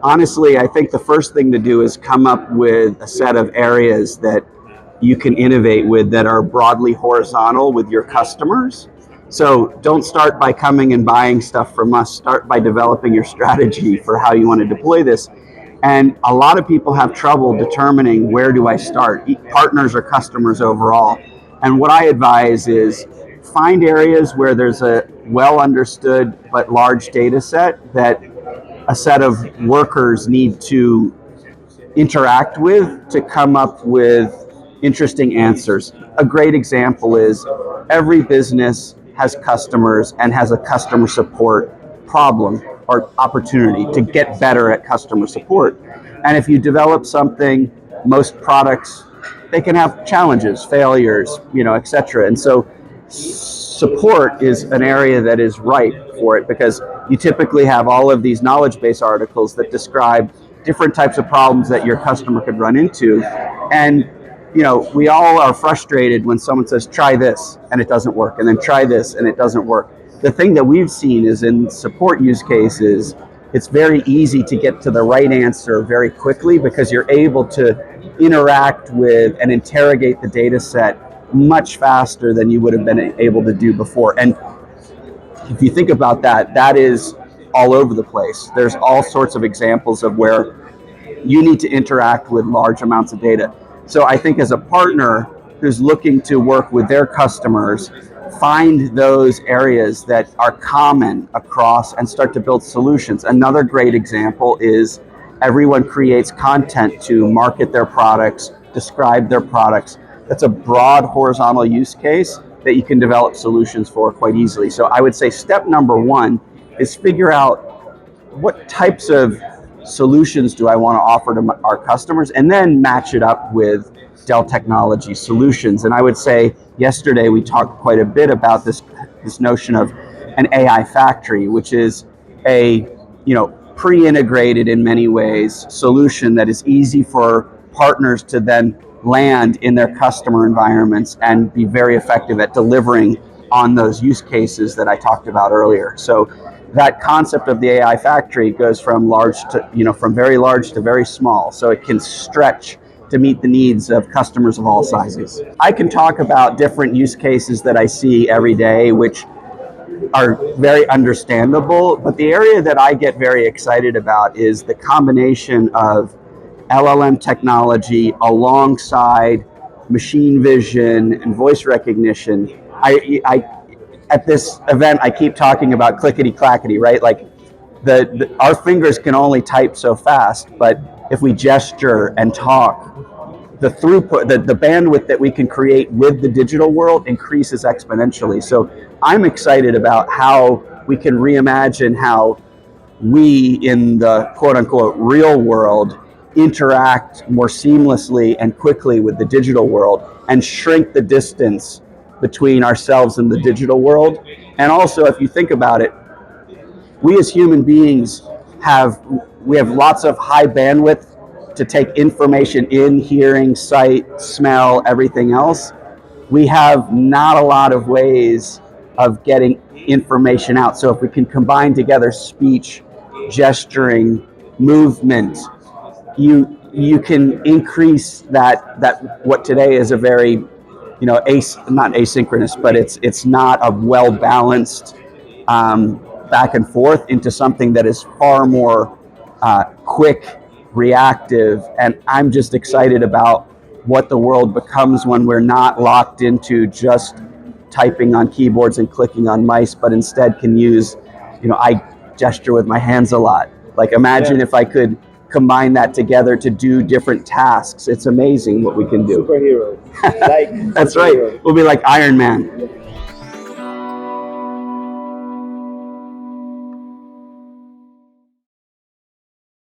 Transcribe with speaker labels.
Speaker 1: Honestly, I think the first thing to do is come up with a set of areas that you can innovate with that are broadly horizontal with your customers. So don't start by coming and buying stuff from us. Start by developing your strategy for how you want to deploy this. And a lot of people have trouble determining where do I start, partners or customers overall. And what I advise is find areas where there's a well understood but large data set that a set of workers need to interact with to come up with interesting answers. A great example is every business has customers and has a customer support problem or opportunity to get better at customer support. And if you develop something, most products, they can have challenges, failures, etc. And so support is an area that is ripe for it because you typically have all of these knowledge base articles that describe different types of problems that your customer could run into. And we all are frustrated when someone says, try this, and it doesn't work, and then try this, and it doesn't work. The thing that we've seen is in support use cases, it's very easy to get to the right answer very quickly because you're able to interact with and interrogate the data set much faster than you would have been able to do before. And if you think about that, that is all over the place. There's all sorts of examples of where you need to interact with large amounts of data. So I think as a partner who's looking to work with their customers, find those areas that are common across and start to build solutions. Another great example is everyone creates content to market their products, describe their products. That's a broad horizontal use case that you can develop solutions for quite easily. So I would say step number one is figure out what types of solutions do I want to offer to our customers, and then match it up with Dell Technology solutions. And I would say yesterday we talked quite a bit about this notion of an AI factory, which is a pre-integrated in many ways solution that is easy for partners to then land in their customer environments and be very effective at delivering on those use cases that I talked about earlier. So that concept of the AI factory goes from from very large to very small. So it can stretch to meet the needs of customers of all sizes. I can talk about different use cases that I see every day, which are very understandable, but the area that I get very excited about is the combination of LLM technology alongside machine vision and voice recognition. At this event, I keep talking about clickety clackety, right? Like our fingers can only type so fast, but if we gesture and talk, the throughput, the bandwidth that we can create with the digital world increases exponentially. So I'm excited about how we can reimagine how we in the quote unquote real world interact more seamlessly and quickly with the digital world and shrink the distance between ourselves and the digital world. And also, if you think about it, we as human beings have lots of high bandwidth to take information in, hearing, sight, smell, everything else. We have not a lot of ways of getting information out. So if we can combine together speech, gesturing, movement, you can increase that what today is a very not asynchronous, but it's not a well balanced back and forth into something that is far more quick, reactive. And I'm just excited about what the world becomes when we're not locked into just typing on keyboards and clicking on mice, but instead can use, I gesture with my hands a lot. Like imagine if I could combine that together to do different tasks. It's amazing what we can do.
Speaker 2: Superhero.
Speaker 1: That's right. We'll be like Iron Man.